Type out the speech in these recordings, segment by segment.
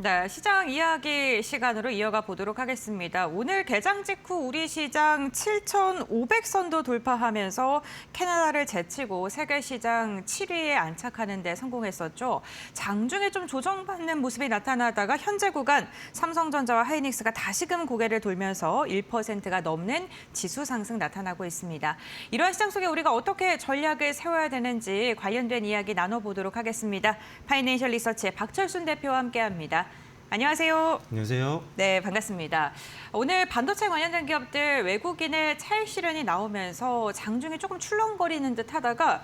네, 시장 이야기 시간으로 이어가 보도록 하겠습니다. 오늘 개장 직후 우리 시장 7,500선도 돌파하면서 캐나다를 제치고 세계 시장 7위에 안착하는 데 성공했었죠. 장중에 좀 조정받는 모습이 나타나다가 현재 구간 삼성전자와 하이닉스가 다시금 고개를 돌면서 1%가 넘는 지수 상승 나타나고 있습니다. 이러한 시장 속에 우리가 어떻게 전략을 세워야 되는지 관련된 이야기 나눠보도록 하겠습니다. 파이낸셜 리서치의 박철순 대표와 함께합니다. 안녕하세요. 안녕하세요. 네, 반갑습니다. 오늘 반도체 관련된 기업들 외국인의 차익 실현이 나오면서 장중에 조금 출렁거리는 듯 하다가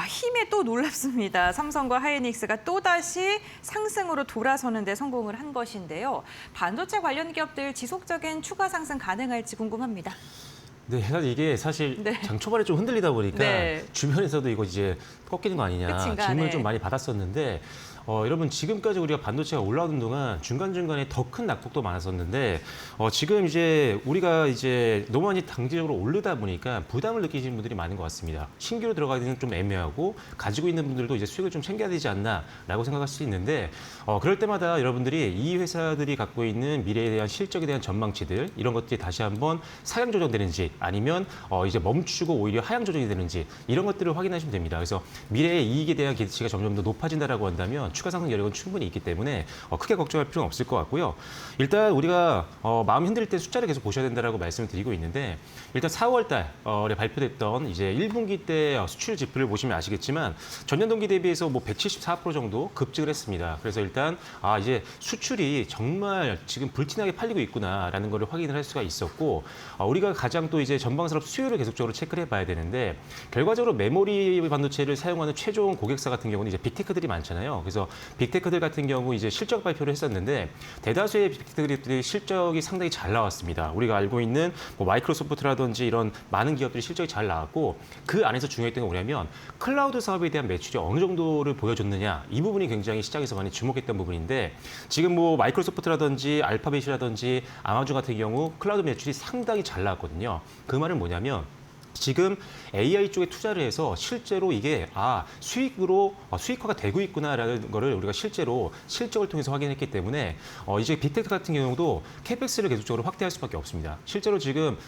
힘에 또 놀랍습니다. 삼성과 하이닉스가 또다시 상승으로 돌아서는 데 성공을 한 것인데요. 반도체 관련 기업들 지속적인 추가 상승 가능할지 궁금합니다. 네, 이게 사실 장 초반에 좀 흔들리다 보니까 주변에서도 이거 이제 꺾이는 거 아니냐 질문을 좀 많이 받았었는데 여러분 지금까지 우리가 반도체가 올라오는 동안 중간중간에 더 큰 낙폭도 많았었는데 지금 이제 우리가 이제 너무 많이 단기적으로 오르다 보니까 부담을 느끼시는 분들이 많은 것 같습니다. 신규로 들어가기는 좀 애매하고 가지고 있는 분들도 이제 수익을 좀 챙겨야 되지 않나라고 생각할 수 있는데 그럴 때마다 여러분들이 이 회사들이 갖고 있는 미래에 대한 실적에 대한 전망치들 이런 것들이 다시 한번 상향 조정되는지 아니면 이제 멈추고 오히려 하향 조정이 되는지 이런 것들을 확인하시면 됩니다. 그래서 미래의 이익에 대한 기대치가 점점 더 높아진다라고 한다면 추가 상승 여력은 충분히 있기 때문에 크게 걱정할 필요는 없을 것 같고요. 일단 우리가 마음 흔들릴 때 숫자를 계속 보셔야 된다라고 말씀을 드리고 있는데 일단 4월 달에 발표됐던 이제 1분기 때 수출 지표를 보시면 아시겠지만 전년 동기 대비해서 뭐 174% 정도 급증을 했습니다. 그래서 일단 이제 수출이 정말 지금 불티나게 팔리고 있구나라는 걸 확인을 할 수가 있었고 우리가 가장 또 이제 전방산업 수요를 계속적으로 체크를 해봐야 되는데 결과적으로 메모리 반도체를 사용하는 최종 고객사 같은 경우는 이제 빅테크들이 많잖아요. 그래서 빅테크들 같은 경우 이제 실적 발표를 했었는데 대다수의 빅테크들이 실적이 상당히 잘 나왔습니다. 우리가 알고 있는 뭐 마이크로소프트라든지 이런 많은 기업들이 실적이 잘 나왔고 그 안에서 중요했던 게 뭐냐면 클라우드 사업에 대한 매출이 어느 정도를 보여줬느냐 이 부분이 굉장히 시장에서 많이 주목했던 부분인데 지금 뭐 마이크로소프트라든지 알파벳이라든지 아마존 같은 경우 클라우드 매출이 상당히 잘 나왔거든요. 그 말은 뭐냐면 지금 AI 쪽에 투자를 해서 실제로 이게 수익화가 되고 있구나라는 거를 우리가 실제로 실적을 통해서 확인했기 때문에 이제 빅테크 같은 경우도 캐펙스를 계속적으로 확대할 수밖에 없습니다. 실제로 지금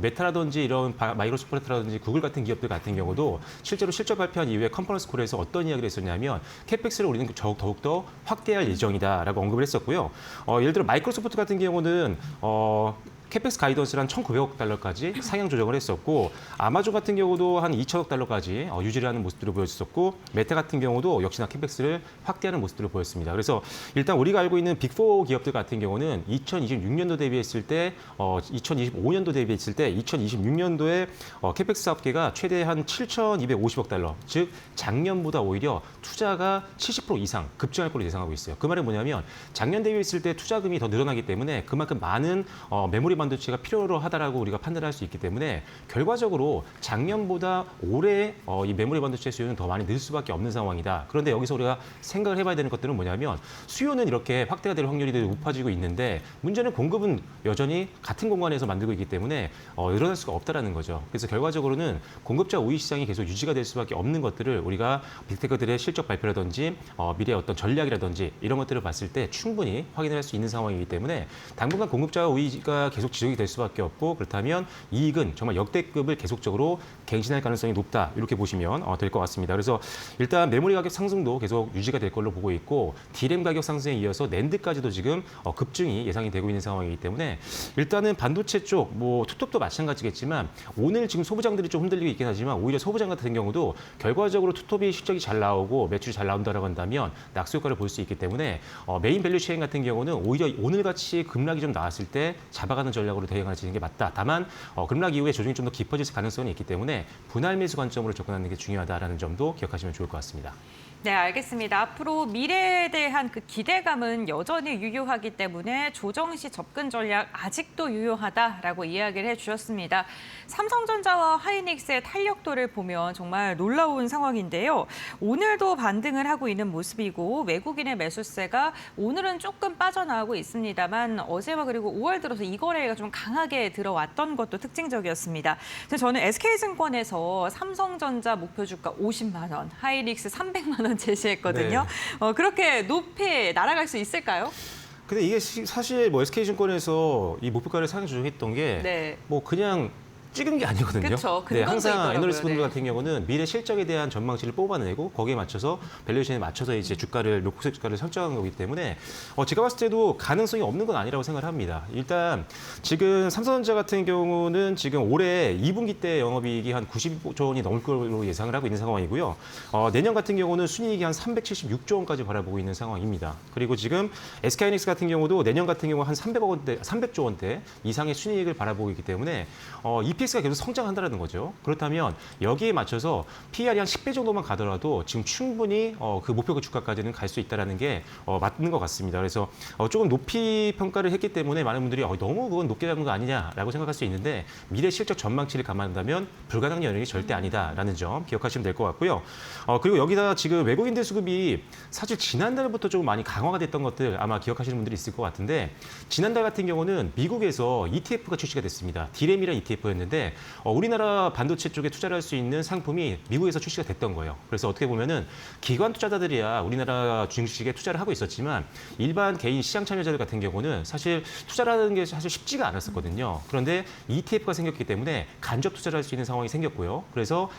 메타라든지 이런 마이크로소프트라든지 구글 같은 기업들 같은 경우도 실제로 실적 발표한 이후에 컨퍼런스 콜에서 어떤 이야기를 했었냐면 캐펙스를 우리는 더욱더 확대할 예정이다라고 언급을 했었고요. 예를 들어 마이크로소프트 같은 경우는 캐펙스 가이던스를 한 1,900억 달러까지 상향 조정을 했었고 아마존 같은 경우도 한 2천억 달러까지 유지를 하는 모습들을 보여줬었고 메타 같은 경우도 역시나 캐펙스를 확대하는 모습들을 보였습니다. 그래서 일단 우리가 알고 있는 빅4 기업들 같은 경우는 2026년도 대비했을 때 2025년도 대비했을 때 2026년도에 캐펙스 합계가 최대 한 7,250억 달러 즉 작년보다 오히려 투자가 70% 이상 급증할 걸로 예상하고 있어요. 그 말은 뭐냐면 작년 대비했을 때 투자금이 더 늘어나기 때문에 그만큼 많은 메모리 반도체가 필요로 하다라고 우리가 판단할 수 있기 때문에 결과적으로 작년보다 올해 이 메모리 반도체 수요는 더 많이 늘 수밖에 없는 상황이다. 그런데 여기서 우리가 생각을 해봐야 되는 것들은 뭐냐면 수요는 이렇게 확대가 될 확률이 높아지고 있는데 문제는 공급은 여전히 같은 공간에서 만들고 있기 때문에 늘어날 수가 없다라는 거죠. 그래서 결과적으로는 공급자 우위 시장이 계속 유지가 될 수밖에 없는 것들을 우리가 빅테크들의 실적 발표라든지 미래의 어떤 전략이라든지 이런 것들을 봤을 때 충분히 확인할 수 있는 상황이기 때문에 당분간 공급자 우위가 계속 지속이 될 수밖에 없고 그렇다면 이익은 정말 역대급을 계속적으로 갱신할 가능성이 높다 이렇게 보시면 될 것 같습니다. 그래서 일단 메모리 가격 상승도 계속 유지가 될 걸로 보고 있고 D램 가격 상승에 이어서 낸드까지도 지금 급증이 예상이 되고 있는 상황이기 때문에 일단은 반도체 쪽 뭐 투톱도 마찬가지겠지만 오늘 지금 소부장들이 좀 흔들리고 있긴 하지만 오히려 소부장 같은 경우도 결과적으로 투톱이 실적이 잘 나오고 매출이 잘 나온다라고 한다면 낙수 효과를 볼 수 있기 때문에 메인 밸류 체인 같은 경우는 오히려 오늘같이 급락이 좀 나왔을 때 잡아가는 전략으로 대응하시는 게 맞다. 다만 급락 이후에 조정이 좀 더 깊어질 가능성이 있기 때문에 분할 매수 관점으로 접근하는 게 중요하다라는 점도 기억하시면 좋을 것 같습니다. 네, 알겠습니다. 앞으로 미래에 대한 그 기대감은 여전히 유효하기 때문에 조정 시 접근 전략 아직도 유효하다라고 이야기를 해주셨습니다. 삼성전자와 하이닉스의 탄력도를 보면 정말 놀라운 상황인데요. 오늘도 반등을 하고 있는 모습이고 외국인의 매수세가 오늘은 조금 빠져나오고 있습니다만 어제와 그리고 5월 들어서 이 거래가 좀 강하게 들어왔던 것도 특징적이었습니다. 그래서 저는 SK증권에서 삼성전자 목표 주가 50만 원, 하이닉스 300만 원 제시했거든요. 네. 그렇게 높이 날아갈 수 있을까요? 근데 이게 사실 뭐 SK증권에서 이 목표가를 상향 조정했던 게 뭐 그냥 찍은 게 아니거든요. 그쵸, 네, 항상 있더라고요. 애널리스트 분들 같은 경우는 미래 실적에 대한 전망치를 뽑아내고 거기에 맞춰서 밸류에이션에 맞춰서 이제 주가를 목표 주가를 설정한 거기 때문에 제가 봤을 때도 가능성이 없는 건 아니라고 생각을 합니다. 일단 지금 삼성전자 같은 경우는 지금 올해 2분기 때 영업이익이 한 90조 원이 넘을 걸로 예상을 하고 있는 상황이고요. 내년 같은 경우는 순이익이 한 376조 원까지 바라보고 있는 상황입니다. 그리고 지금 SK하이닉스 같은 경우도 내년 같은 경우 한 300조 원대 이상의 순이익을 바라보고 있기 때문에 EPS가 계속 성장한다는 거죠. 그렇다면 여기에 맞춰서 PER이 한 10배 정도만 가더라도 지금 충분히 그 목표 주가까지는 갈 수 있다는 게 맞는 것 같습니다. 그래서 조금 높이 평가를 했기 때문에 많은 분들이 너무 그건 높게 잡은 거 아니냐라고 생각할 수 있는데 미래 실적 전망치를 감안한다면 불가능한 영역이 절대 아니다라는 점 기억하시면 될 것 같고요. 그리고 여기다 지금 외국인들 수급이 사실 지난달부터 좀 많이 강화가 됐던 것들 아마 기억하시는 분들이 있을 것 같은데 지난달 같은 경우는 미국에서 ETF가 출시가 됐습니다. 디램이라는 ETF였는데 우리나라 반도체 쪽에 투자를 할 수 있는 상품이 미국에서 출시가 됐던 거예요. 그래서 어떻게 보면은 기관 투자자들이야 우리나라 주식에 투자를 하고 있었지만 일반 개인 시장 참여자들 같은 경우는 사실 투자를 하는 게 사실 쉽지가 않았었거든요. 그런데 ETF가 생겼기 때문에 간접 투자를 할 수 있는 상황이 생겼고요. 그래서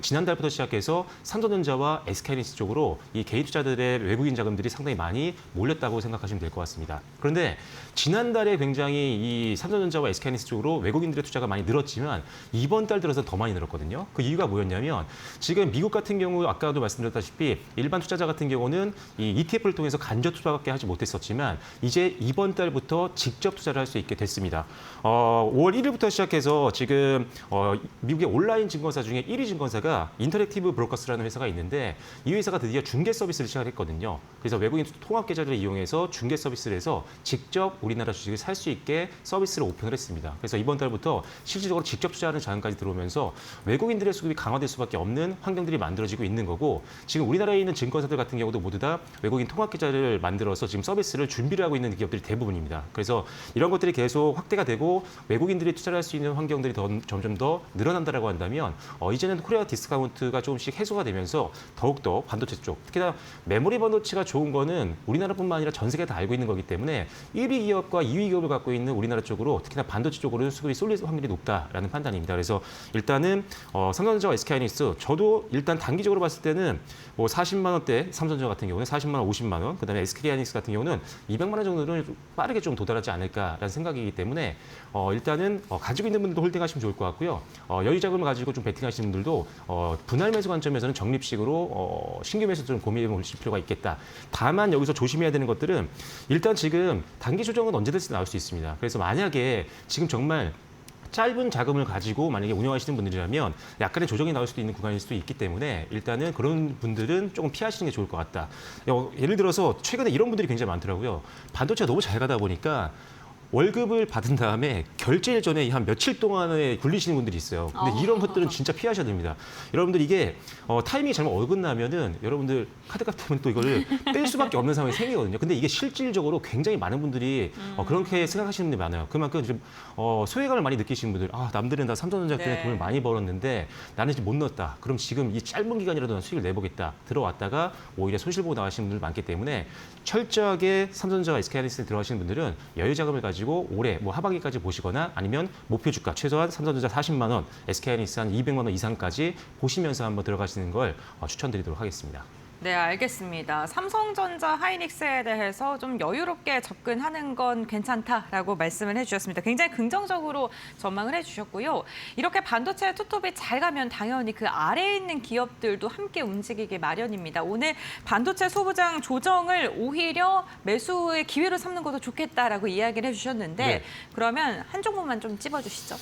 지난달부터 시작해서 삼성전자와 SK하이닉스 쪽으로 이 개인 투자들의 외국인 자금들이 상당히 많이 몰렸다고 생각하시면 될 것 같습니다. 그런데 지난달에 굉장히 이 삼성전자와 SK하이닉스 쪽으로 외국인들의 투자가 많이 늘었지만 이번 달 들어서 더 많이 늘었거든요. 그 이유가 뭐였냐면 지금 미국 같은 경우 아까도 말씀드렸다시피 일반 투자자 같은 경우는 이 ETF를 통해서 간접 투자밖에 하지 못했었지만 이제 이번 달부터 직접 투자를 할 수 있게 됐습니다. 5월 1일부터 시작해서 지금 미국의 온라인 증권사 중에 1위 증권사가 인터랙티브 브로커스라는 회사가 있는데 이 회사가 드디어 중개 서비스를 시작을 했거든요. 그래서 외국인 통합 계좌를 이용해서 중개 서비스를 해서 직접 우리나라 주식을 살 수 있게 서비스를 오픈을 했습니다. 그래서 이번 달부터 실질적으로 직접 투자하는 자금까지 들어오면서 외국인들의 수급이 강화될 수밖에 없는 환경들이 만들어지고 있는 거고 지금 우리나라에 있는 증권사들 같은 경우도 모두 다 외국인 통합 계좌를 만들어서 지금 서비스를 준비를 하고 있는 기업들이 대부분입니다. 그래서 이런 것들이 계속 확대가 되고 외국인들이 투자를 할 수 있는 환경들이 점점 더 늘어난다라고 한다면 이제는 코리아 디스카운트가 조금씩 해소가 되면서 더욱더 반도체 쪽 특히나 메모리 반도체가 좋은 거는 우리나라뿐만 아니라 전 세계가 다 알고 있는 거기 때문에 1위 기업과 2위 기업을 갖고 있는 우리나라 쪽으로 특히나 반도체 쪽으로는 수급이 쏠릴 확률이 높다라는 판단입니다. 그래서 일단은 삼성전자와 SK하이닉스 저도 일단 단기적으로 봤을 때는 뭐 40만 원대 삼성전자 같은 경우는 40만 원, 50만 원, 그다음에 SK하이닉스 같은 경우는 200만 원 정도는 빠르게 좀 도달하지 않을까라는 생각이기 때문에 일단은 가지고 있는 분들도 홀딩하시면 좋을 것 같고요. 여유 자금을 가지고 좀 베팅하시는 분들도 분할 매수 관점에서는 적립식으로 신규 매수 좀 고민해 보실 필요가 있겠다. 다만 여기서 조심해야 되는 것들은 일단 지금 단기 조정은 언제든지 나올 수 있습니다. 그래서 만약에 지금 정말 짧은 자금을 가지고 만약에 운영하시는 분들이라면 약간의 조정이 나올 수도 있는 구간일 수도 있기 때문에 일단은 그런 분들은 조금 피하시는 게 좋을 것 같다. 예를 들어서 최근에 이런 분들이 굉장히 많더라고요. 반도체가 너무 잘 가다 보니까 월급을 받은 다음에 결제일 전에 한 며칠 동안에 굴리시는 분들이 있어요. 근데 이런 것들은 진짜 피하셔야 됩니다. 여러분들 이게 타이밍이 잘못 어긋나면은 여러분들 카드값 때문에 또 이거를 뗄 수밖에 없는 상황이 생기거든요. 근데 이게 실질적으로 굉장히 많은 분들이 그렇게 생각하시는 분들이 많아요. 그만큼 좀 소외감을 많이 느끼시는 분들, 남들은 다 삼성전자 때문에 돈을 많이 벌었는데 나는 지금 못 넣었다. 그럼 지금 이 짧은 기간이라도 난 수익을 내보겠다. 들어왔다가 오히려 손실 보고 나가시는 분들 많기 때문에 철저하게 삼성전자와 SK하이닉스에 들어가시는 분들은 여유 자금을 가지고 올해 뭐 하반기까지 보시거나 아니면 목표 주가 최소한 삼성전자 40만 원, SK하이닉스 한 200만 원 이상까지 보시면서 한번 들어가시는 걸 추천드리도록 하겠습니다. 네, 알겠습니다. 삼성전자, 하이닉스에 대해서 좀 여유롭게 접근하는 건 괜찮다라고 말씀을 해주셨습니다. 굉장히 긍정적으로 전망을 해주셨고요. 이렇게 반도체 투톱이 잘 가면 당연히 그 아래에 있는 기업들도 함께 움직이기 마련입니다. 오늘 반도체 소부장 조정을 오히려 매수의 기회로 삼는 것도 좋겠다라고 이야기를 해주셨는데 그러면 한 종목만 좀 찝어주시죠.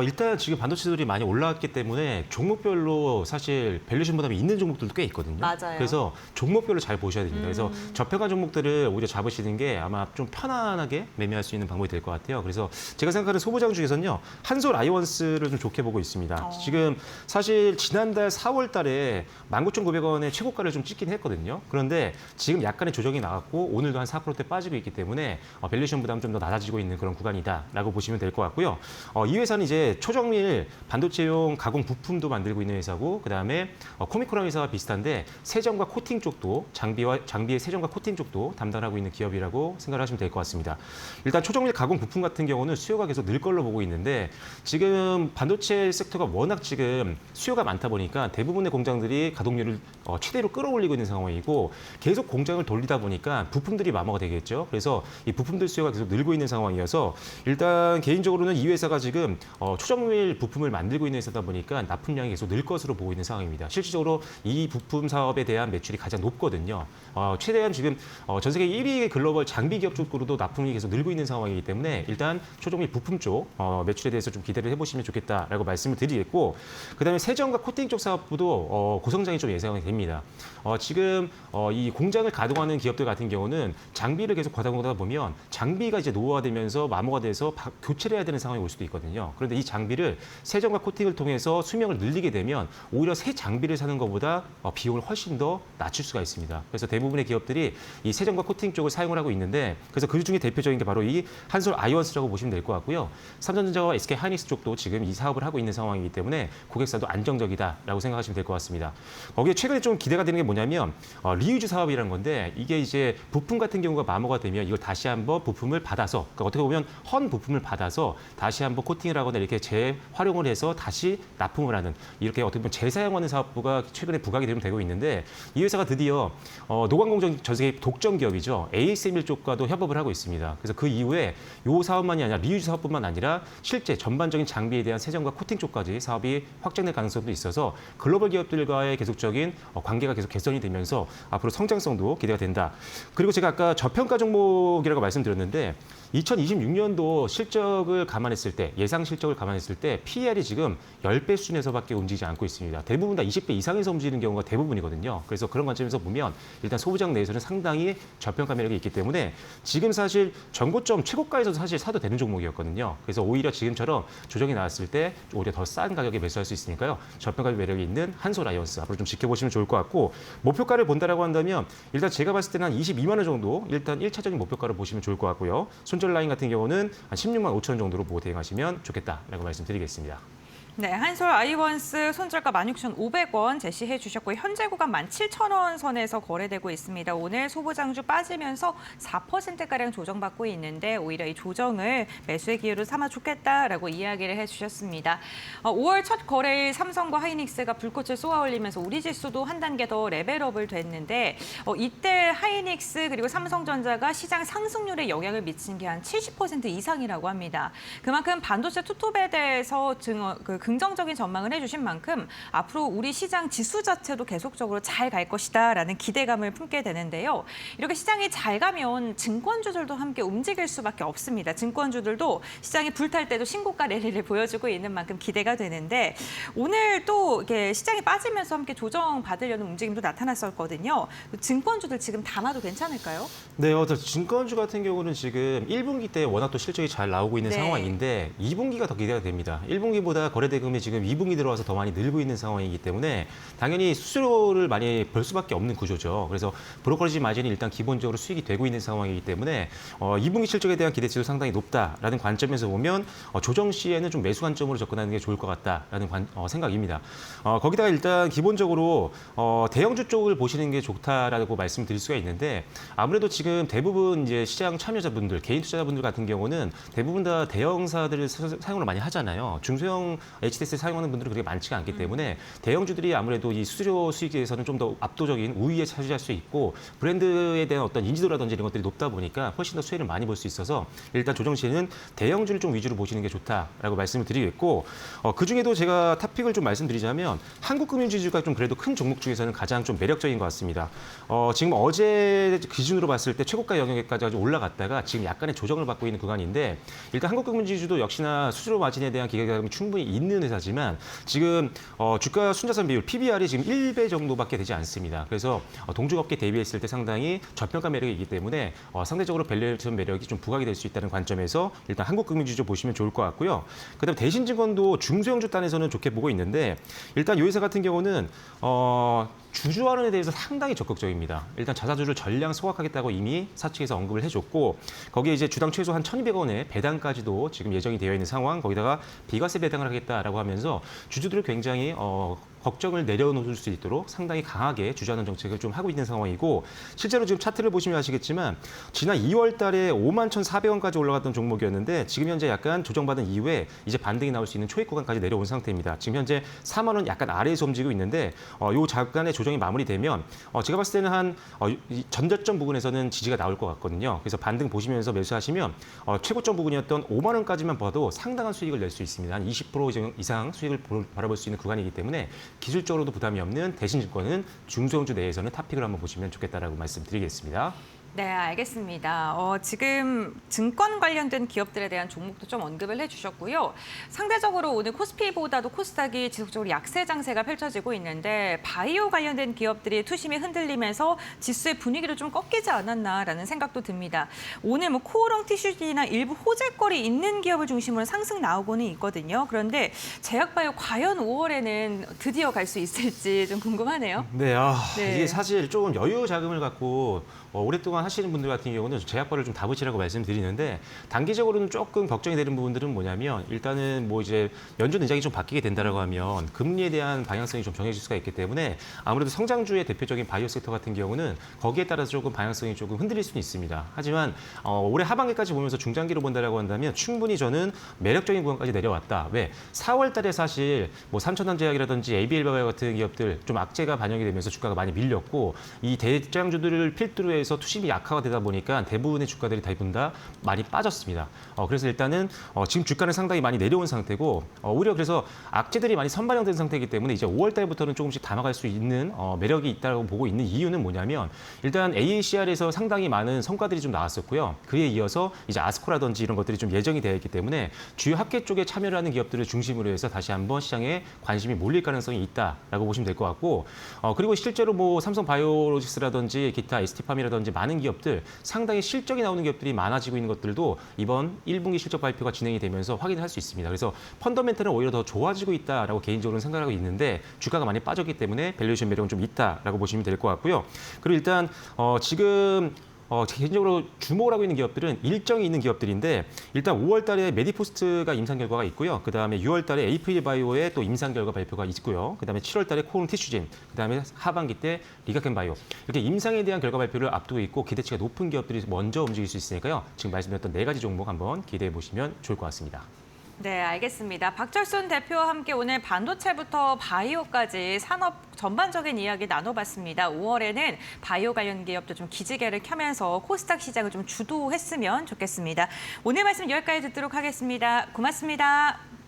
일단 지금 반도체들이 많이 올라왔기 때문에 종목별로 사실 밸류에이션 부담이 있는 종목들도 꽤 있거든요. 맞아요. 그래서 종목별로 잘 보셔야 됩니다. 그래서 저평가 종목들을 오히려 잡으시는 게 아마 좀 편안하게 매매할 수 있는 방법이 될 것 같아요. 그래서 제가 생각하는 소부장 중에서는요. 한솔아이언스를 좀 좋게 보고 있습니다. 지금 사실 지난달 4월 달에 19,900원의 최고가를 좀 찍긴 했거든요. 그런데 지금 약간의 조정이 나왔고 오늘도 한 4%대 빠지고 있기 때문에 밸류에이션 부담 좀 더 낮아지고 있는 그런 구간이다라고 보시면 될 것 같고요. 이 회사는 이제 초정밀 반도체용 가공 부품도 만들고 있는 회사고 그다음에 코미코라는 회사와 비슷한데 세정 세정과 코팅 쪽도 장비의 세정과 코팅 쪽도 담당하고 있는 기업이라고 생각을 하시면 될 것 같습니다. 일단 초정밀 가공 부품 같은 경우는 수요가 계속 늘 걸로 보고 있는데 지금 반도체 섹터가 워낙 지금 수요가 많다 보니까 대부분의 공장들이 가동률을 최대로 끌어올리고 있는 상황이고 계속 공장을 돌리다 보니까 부품들이 마모가 되겠죠. 그래서 이 부품들 수요가 계속 늘고 있는 상황이어서 일단 개인적으로는 이 회사가 지금 초정밀 부품을 만들고 있는 회사다 보니까 납품량이 계속 늘 것으로 보고 있는 상황입니다. 실질적으로 이 부품 사업에 대한 매출이 가장 높거든요. 최대한 지금 전 세계 1위 글로벌 장비 기업 쪽으로도 납품이 계속 늘고 있는 상황이기 때문에 일단 초정밀 부품 쪽 매출에 대해서 좀 기대를 해보시면 좋겠다라고 말씀을 드리겠고, 그다음에 세정과 코팅 쪽 사업부도 고성장이 좀 예상이 됩니다. 지금 이 공장을 가동하는 기업들 같은 경우는 장비를 계속 가동하다 보면 장비가 이제 노후화되면서 마모가 돼서 교체를 해야 되는 상황이 올 수도 있거든요. 그런데 이 장비를 세정과 코팅을 통해서 수명을 늘리게 되면 오히려 새 장비를 사는 것보다 비용을 훨씬 더 낮출 수가 있습니다. 그래서 대부분의 기업들이 이 세정과 코팅 쪽을 사용을 하고 있는데, 그래서 그 중에 대표적인 게 바로 이 한솔 아이원스라고 보시면 될 것 같고요. 삼성전자와 SK 하이닉스 쪽도 지금 이 사업을 하고 있는 상황이기 때문에 고객사도 안정적이다라고 생각하시면 될 것 같습니다. 거기에 최근에 좀 기대가 되는 게 뭐냐면 리유즈 사업이라는 건데, 이게 이제 부품 같은 경우가 마모가 되면 이걸 다시 한번 부품을 받아서, 그러니까 어떻게 보면 헌 부품을 받아서 다시 한번 코팅을 하거나 이렇게 재활용을 해서 다시 납품을 하는, 이렇게 어떻게 보면 재사용하는 사업부가 최근에 부각이 되고 있는데, 이 회사가 드디어 노광공정 전 세계 독점 기업이죠. ASML 쪽과도 협업을 하고 있습니다. 그래서 그 이후에 이 사업만이 아니라 리유즈 사업뿐만 아니라 실제 전반적인 장비에 대한 세정과 코팅 쪽까지 사업이 확장될 가능성도 있어서 글로벌 기업들과의 계속적인 관계가 계속 개선이 되면서 앞으로 성장성도 기대가 된다. 그리고 제가 아까 저평가 종목이라고 말씀드렸는데 2026년도 실적을 감안했을 때, 예상 실적을 감안했을 때 PER이 지금 10배 수준에서밖에 움직이지 않고 있습니다. 대부분 다 20배 이상에서 움직이는 경우가 대부분이거든요. 그래서 그런 관점에서 보면 일단 소부장 내에서는 상당히 저평가 매력이 있기 때문에 지금 사실 전고점 최고가에서도 사실 사도 되는 종목이었거든요. 그래서 오히려 지금처럼 조정이 나왔을 때 오히려 더 싼 가격에 매수할 수 있으니까요. 저평가 매력이 있는 한솔 아이언스 앞으로 좀 지켜보시면 좋을 것 같고, 목표가를 본다라고 한다면 일단 제가 봤을 때는 한 22만 원 정도 일단 1차적인 목표가를 보시면 좋을 것 같고요. 손절 라인 같은 경우는 한 16만 5천 원 정도로 보고 대응하시면 좋겠다라고 말씀드리겠습니다. 네, 한솔 아이원스 손절가 16,500원 제시해 주셨고 현재 구간 17,000원 선에서 거래되고 있습니다. 오늘 소보장주 빠지면서 4%가량 조정받고 있는데 오히려 이 조정을 매수의 기회로 삼아 좋겠다라고 이야기를 해주셨습니다. 5월 첫 거래일 삼성과 하이닉스가 불꽃을 쏘아올리면서 우리 지수도 한 단계 더 레벨업을 됐는데 이때 하이닉스 그리고 삼성전자가 시장 상승률에 영향을 미친 게 한 70% 이상이라고 합니다. 그만큼 반도체 투톱에 대해서 긍정적인 전망을 해주신 만큼 앞으로 우리 시장 지수 자체도 계속적으로 잘 갈 것이다라는 기대감을 품게 되는데요. 이렇게 시장이 잘 가면 증권주들도 함께 움직일 수밖에 없습니다. 증권주들도 시장이 불탈 때도 신고가 랠리를 보여주고 있는 만큼 기대가 되는데 오늘 또 이렇게 시장이 빠지면서 함께 조정받으려는 움직임도 나타났었거든요. 증권주들 지금 담아도 괜찮을까요? 네, 증권주 같은 경우는 지금 1분기 때 워낙 또 실적이 잘 나오고 있는 상황인데 2분기가 더 기대가 됩니다. 1분기보다 거래 대금이 지금 2분기 들어와서 더 많이 늘고 있는 상황이기 때문에 당연히 수수료를 많이 벌 수밖에 없는 구조죠. 그래서 브로커리지 마진이 일단 기본적으로 수익이 되고 있는 상황이기 때문에 2분기 실적에 대한 기대치도 상당히 높다라는 관점에서 보면 조정 시에는 좀 매수 관점으로 접근하는 게 좋을 것 같다라는 생각입니다. 거기다가 일단 기본적으로 대형주 쪽을 보시는 게 좋다라고 말씀드릴 수가 있는데 아무래도 지금 대부분 이제 시장 참여자분들, 개인 투자자분들 같은 경우는 대부분 다 대형사들을 사용을 많이 하잖아요. 중소형 HTS 사용하는 분들이 그렇게 많지가 않기 때문에 대형주들이 아무래도 이 수수료 수익에서는 좀 더 압도적인 우위에 차지할 수 있고 브랜드에 대한 어떤 인지도라든지 이런 것들이 높다 보니까 훨씬 더 수혜를 많이 볼 수 있어서 일단 조정 시에는 대형주를 좀 위주로 보시는 게 좋다라고 말씀을 드리겠고 그중에도 제가 탑픽을 좀 말씀드리자면 한국금융지주가 좀 그래도 큰 종목 중에서는 가장 좀 매력적인 것 같습니다. 지금 어제 기준으로 봤을 때 최고가 영역까지 올라갔다가 지금 약간의 조정을 받고 있는 구간인데 일단 한국금융지주도 역시나 수수료 마진에 대한 기대감이 충분히 있는 회사지만 지금 주가 순자산 비율 PBR이 지금 1배 정도밖에 되지 않습니다. 그래서 동종업계 대비했을 때 상당히 저평가 매력이 있기 때문에 상대적으로 밸류에이션 매력이 좀 부각이 될 수 있다는 관점에서 일단 한국금융지주 보시면 좋을 것 같고요. 그다음 대신증권도 중소형주 단에서는 좋게 보고 있는데 일단 이 회사 같은 경우는 주주환원에 대해서 상당히 적극적입니다. 일단 자사주를 전량 소각하겠다고 이미 사측에서 언급을 해줬고 거기에 이제 주당 최소 한 1,200원의 배당까지도 지금 예정이 되어 있는 상황. 거기다가 비과세 배당을 하겠다라고 하면서 주주들을 굉장히 걱정을 내려놓을 수 있도록 상당히 강하게 주저하는 정책을 좀 하고 있는 상황이고 실제로 지금 차트를 보시면 아시겠지만 지난 2월 달에 51,400원까지 올라갔던 종목이었는데 지금 현재 약간 조정받은 이후에 이제 반등이 나올 수 있는 초입 구간까지 내려온 상태입니다. 지금 현재 4만 원 약간 아래에서 움직이고 있는데 요 잠깐의 조정이 마무리되면 제가 봤을 때는 한 전저점 부분에서는 지지가 나올 것 같거든요. 그래서 반등 보시면서 매수하시면 최고점 부분이었던 5만 원까지만 봐도 상당한 수익을 낼 수 있습니다. 한 20% 이상 수익을 바라볼 수 있는 구간이기 때문에 기술적으로도 부담이 없는 대신증권은 중소형주 내에서는 탑픽을 한번 보시면 좋겠다라고 말씀드리겠습니다. 네, 알겠습니다. 지금 증권 관련된 기업들에 대한 종목도 좀 언급을 해주셨고요. 상대적으로 오늘 코스피보다도 코스닥이 지속적으로 약세 장세가 펼쳐지고 있는데 바이오 관련된 기업들이 투심이 흔들리면서 지수의 분위기를 좀 꺾이지 않았나라는 생각도 듭니다. 오늘 뭐 코오롱 티슈진이나 일부 호재거리 있는 기업을 중심으로 상승 나오고는 있거든요. 그런데 제약바이오 과연 5월에는 드디어 갈 수 있을지 좀 궁금하네요. 네, 이게 사실 조금 여유 자금을 갖고 오랫동안 하시는 분들 같은 경우는 제약바를 좀 담으시라고 말씀드리는데 단기적으로는 조금 걱정이 되는 부분들은 뭐냐면 일단은 뭐 이제 연준 의장이 좀 바뀌게 된다라고 하면 금리에 대한 방향성이 좀 정해질 수가 있기 때문에 아무래도 성장주의 대표적인 바이오 섹터 같은 경우는 거기에 따라서 조금 방향성이 조금 흔들릴 수는 있습니다. 하지만 올해 하반기까지 보면서 중장기로 본다라고 한다면 충분히 저는 매력적인 구간까지 내려왔다. 왜? 4월 달에 사실 뭐 삼천전제약이라든지 ABL바이오 같은 기업들 좀 악재가 반영이 되면서 주가가 많이 밀렸고 이 대장주들을 필두로 해서 투심이 약화가 되다 보니까 대부분의 주가들이 대부분 다 많이 빠졌습니다. 그래서 일단은 지금 주가는 상당히 많이 내려온 상태고 오히려 그래서 악재들이 많이 선반영된 상태이기 때문에 이제 5월 달부터는 조금씩 담아갈 수 있는 매력이 있다고 보고 있는 이유는 뭐냐면 일단 AACR에서 상당히 많은 성과들이 좀 나왔었고요. 그에 이어서 이제 아스코라든지 이런 것들이 좀 예정이 되어 있기 때문에 주요 학계 쪽에 참여를 하는 기업들을 중심으로 해서 다시 한번 시장에 관심이 몰릴 가능성이 있다라고 보시면 될 것 같고 그리고 실제로 뭐 삼성바이오로직스라든지 기타 ST팜이라든지 많은 기업들 상당히 실적이 나오는 기업들이 많아지고 있는 것들도 이번 1분기 실적 발표가 진행이 되면서 확인을 할 수 있습니다. 그래서 펀더멘털은 오히려 더 좋아지고 있다라고 개인적으로는 생각하고 있는데 주가가 많이 빠졌기 때문에 밸류에이션 매력은 좀 있다라고 보시면 될 것 같고요. 그리고 일단 지금 개인적으로 주목을 하고 있는 기업들은 일정이 있는 기업들인데 일단 5월 달에 메디포스트가 임상 결과가 있고요. 그다음에 6월 달에 에이프릴바이오의 또 임상 결과 발표가 있고요. 그다음에 7월 달에 코오롱 티슈진, 그다음에 하반기 때 리가켄바이오. 이렇게 임상에 대한 결과 발표를 앞두고 있고 기대치가 높은 기업들이 먼저 움직일 수 있으니까요. 지금 말씀드렸던 4가지 종목 한번 기대해 보시면 좋을 것 같습니다. 네, 알겠습니다. 박철순 대표와 함께 오늘 반도체부터 바이오까지 산업 전반적인 이야기 나눠봤습니다. 5월에는 바이오 관련 기업도 좀 기지개를 켜면서 코스닥 시장을 좀 주도했으면 좋겠습니다. 오늘 말씀 여기까지 듣도록 하겠습니다. 고맙습니다.